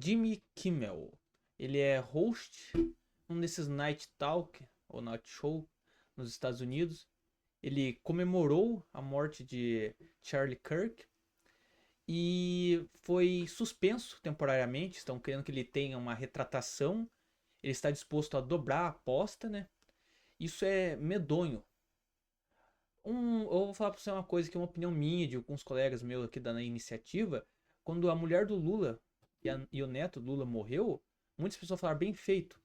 Jimmy Kimmel. Ele é host, um desses Night Talk, ou Night Show, nos Estados Unidos. Ele comemorou a morte de Charlie Kirk e foi suspenso temporariamente. Estão querendo que ele tenha uma retratação. Ele está disposto a dobrar a aposta, né? Isso é medonho. Eu vou falar pra você uma coisa que é uma opinião minha, de alguns colegas meus aqui da iniciativa. Quando a mulher do Lula e o neto do Lula morreu, muitas pessoas falaram bem feito.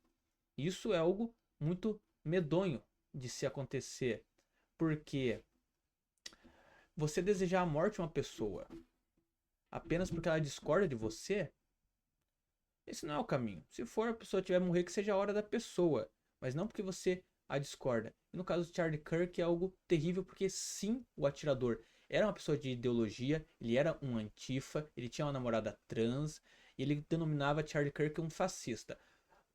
Isso é algo muito medonho de se acontecer. Porque você desejar a morte de uma pessoa apenas porque ela discorda de você, esse não é o caminho. Se for a pessoa tiver morrer, que seja a hora da pessoa, mas não porque você a discorda. E no caso de Charlie Kirk é algo terrível porque sim, o atirador era uma pessoa de ideologia, ele era um antifa, ele tinha uma namorada trans, e ele denominava Charlie Kirk um fascista.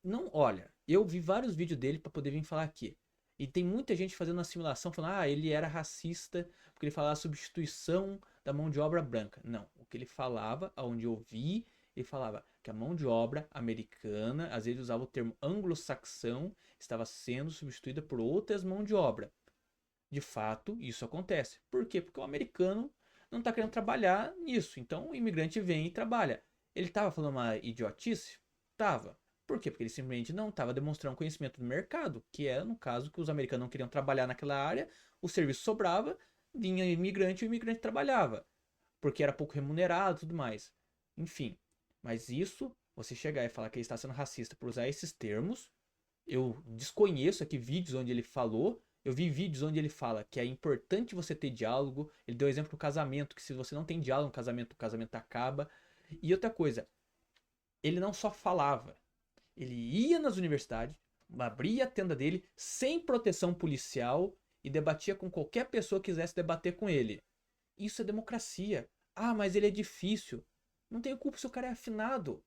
Não, olha, eu vi vários vídeos dele para poder vir falar aqui. E tem muita gente fazendo uma simulação, falando, ele era racista, porque ele falava a substituição da mão de obra branca. Não, o que ele falava, aonde eu vi, ele falava que a mão de obra americana, às vezes usava o termo anglo-saxão, estava sendo substituída por outras mãos de obra. De fato, isso acontece. Por quê? Porque o americano não está querendo trabalhar nisso. Então o imigrante vem e trabalha. Ele estava falando uma idiotice? Tava. Por quê? Porque ele simplesmente não estava demonstrando conhecimento do mercado, que é no caso que os americanos não queriam trabalhar naquela área, o serviço sobrava, vinha imigrante e o imigrante trabalhava, porque era pouco remunerado e tudo mais. Enfim, mas isso, você chegar e falar que ele está sendo racista por usar esses termos, eu desconheço aqui vídeos onde ele falou. Eu vi vídeos onde ele fala que é importante você ter diálogo. Ele deu exemplo do casamento, que se você não tem diálogo no casamento, o casamento acaba. E outra coisa, ele não só falava, ele ia nas universidades, abria a tenda dele sem proteção policial e debatia com qualquer pessoa que quisesse debater com ele. Isso é democracia. Mas ele é difícil. Não tem culpa se o cara é afinado.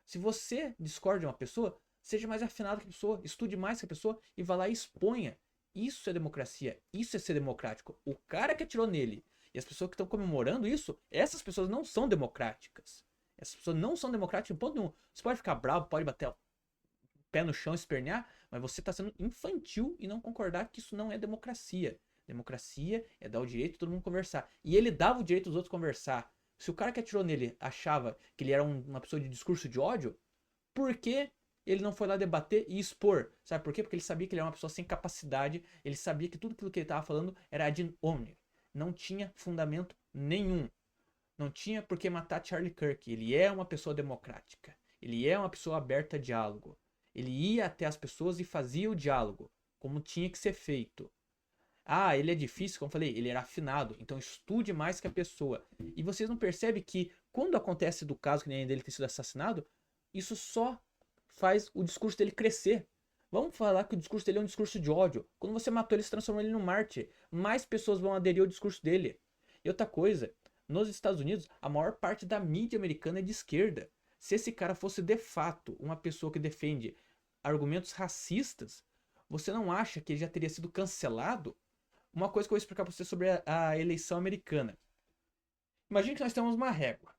Se você discorda de uma pessoa, seja mais afinado que a pessoa, estude mais que a pessoa e vá lá e exponha. Isso é democracia, isso é ser democrático. O cara que atirou nele e as pessoas que estão comemorando isso, essas pessoas não são democráticas. Essas pessoas não são democráticas em ponto nenhum. Você pode ficar bravo, pode bater o pé no chão, espernear, mas você está sendo infantil e não concordar que isso não é democracia. Democracia é dar o direito de todo mundo conversar. E ele dava o direito dos outros conversar. Se o cara que atirou nele achava que ele era uma pessoa de discurso de ódio, por que ele não foi lá debater e expor? Sabe por quê? Porque ele sabia que ele era uma pessoa sem capacidade, ele sabia que tudo aquilo que ele estava falando era ad hominem. Não tinha fundamento nenhum. Não tinha por que matar Charlie Kirk. Ele é uma pessoa democrática. Ele é uma pessoa aberta a diálogo. Ele ia até as pessoas e fazia o diálogo, como tinha que ser feito. Ele é difícil, como eu falei, ele era afinado, então estude mais que a pessoa. E vocês não percebem que quando acontece do caso que nem dele ter sido assassinado, isso só faz o discurso dele crescer. Vamos falar que o discurso dele é um discurso de ódio. Quando você matou ele, você transformou ele num mártir. Mais pessoas vão aderir ao discurso dele. E outra coisa, nos Estados Unidos, a maior parte da mídia americana é de esquerda. Se esse cara fosse de fato uma pessoa que defende argumentos racistas, você não acha que ele já teria sido cancelado? Uma coisa que eu vou explicar para você sobre a eleição americana. Imagine que nós temos uma régua.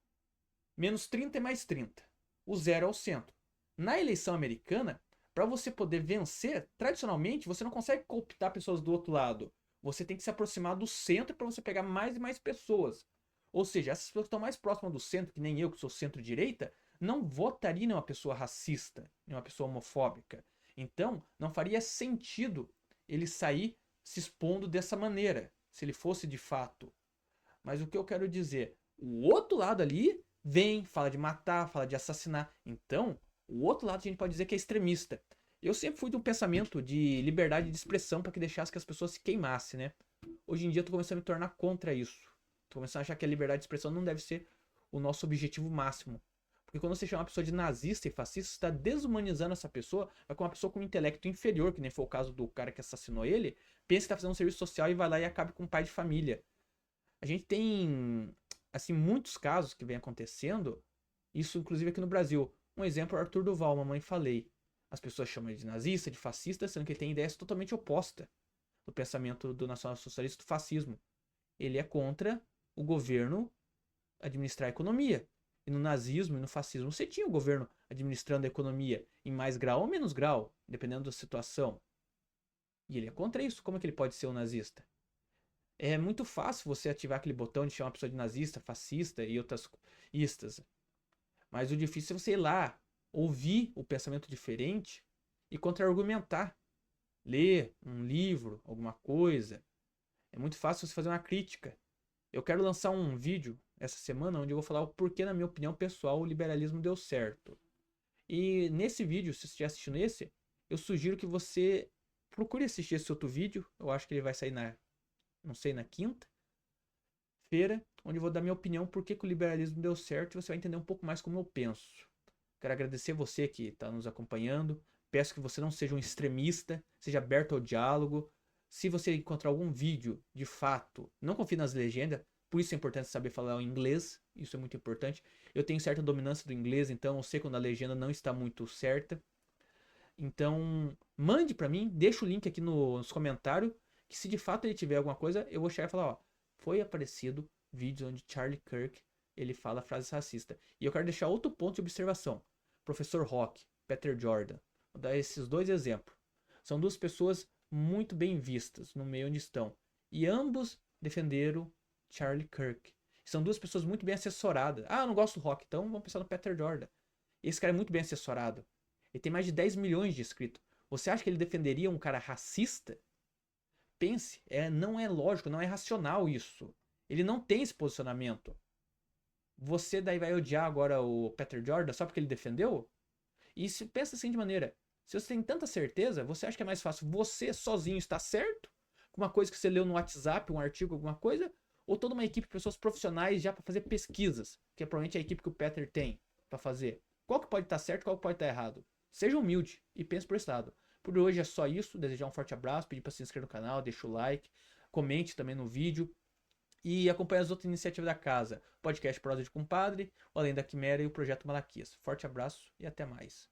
Menos 30 e mais 30. O zero é o centro. Na eleição americana, para você poder vencer, tradicionalmente, você não consegue cooptar pessoas do outro lado. Você tem que se aproximar do centro para você pegar mais e mais pessoas. Ou seja, essas pessoas que estão mais próximas do centro, que nem eu, que sou centro-direita, não votariam em uma pessoa racista, em uma pessoa homofóbica. Então, não faria sentido ele sair se expondo dessa maneira, se ele fosse de fato. Mas o que eu quero dizer, o outro lado ali vem, fala de matar, fala de assassinar. Então, o outro lado a gente pode dizer que é extremista. Eu sempre fui de um pensamento de liberdade de expressão para que deixasse que as pessoas se queimassem, né? Hoje em dia eu tô começando a me tornar contra isso. Tô começando a achar que a liberdade de expressão não deve ser o nosso objetivo máximo. Porque quando você chama uma pessoa de nazista e fascista, você está desumanizando essa pessoa, vai com uma pessoa com um intelecto inferior, que nem foi o caso do cara que assassinou ele, pensa que está fazendo um serviço social e vai lá e acaba com um pai de família. A gente tem, assim, muitos casos que vem acontecendo, isso inclusive aqui no Brasil. Um exemplo é o Arthur Duval, mamãe falei. As pessoas chamam ele de nazista, de fascista, sendo que ele tem ideias totalmente opostas do pensamento do nacional-socialista, do fascismo. Ele é contra o governo administrar a economia. E no nazismo e no fascismo você tinha o governo administrando a economia em mais grau ou menos grau, dependendo da situação. E ele é contra isso. Como é que ele pode ser um nazista? É muito fácil você ativar aquele botão de chamar uma pessoa de nazista, fascista e outras istas. Mas o difícil é você ir lá, ouvir o pensamento diferente e contra-argumentar. Ler um livro, alguma coisa. É muito fácil você fazer uma crítica. Eu quero lançar um vídeo essa semana onde eu vou falar o porquê, na minha opinião pessoal, o liberalismo deu certo. E nesse vídeo, se você estiver assistindo esse, eu sugiro que você procure assistir esse outro vídeo. Eu acho que ele vai sair não sei, na quinta-feira, onde eu vou dar minha opinião por que o liberalismo deu certo e você vai entender um pouco mais como eu penso. Quero agradecer você que está nos acompanhando. Peço que você não seja um extremista, seja aberto ao diálogo. Se você encontrar algum vídeo, de fato, não confie nas legendas, por isso é importante saber falar o inglês, isso é muito importante. Eu tenho certa dominância do inglês, então eu sei quando a legenda não está muito certa. Então, mande para mim, deixa o link aqui nos comentários, que se de fato ele tiver alguma coisa, eu vou chegar e falar, ó, foi aparecido vídeos onde Charlie Kirk, ele fala frases racistas. E eu quero deixar outro ponto de observação. Professor Rock, Peter Jordan, vou dar esses dois exemplos. São duas pessoas muito bem vistas no meio onde estão. E ambos defenderam Charlie Kirk. São duas pessoas muito bem assessoradas. Ah, eu não gosto do Rock, então vamos pensar no Peter Jordan. Esse cara é muito bem assessorado. Ele tem mais de 10 milhões de inscritos. Você acha que ele defenderia um cara racista? Pense, não é lógico, não é racional isso. Ele não tem esse posicionamento. Você daí vai odiar agora o Peter Jordan só porque ele defendeu? E se pensa assim de maneira, se você tem tanta certeza, você acha que é mais fácil você sozinho estar certo? Com uma coisa que você leu no WhatsApp, um artigo, alguma coisa? Ou toda uma equipe de pessoas profissionais já para fazer pesquisas, que é provavelmente a equipe que o Peter tem para fazer? Qual que pode estar certo, qual que pode estar errado? Seja humilde e pense por esse lado. Por hoje é só isso. Desejar um forte abraço, pedir para se inscrever no canal, deixa o like, comente também no vídeo e acompanhe as outras iniciativas da casa. Podcast Prosa de Compadre, o Além da Quimera e o Projeto Malaquias. Forte abraço e até mais.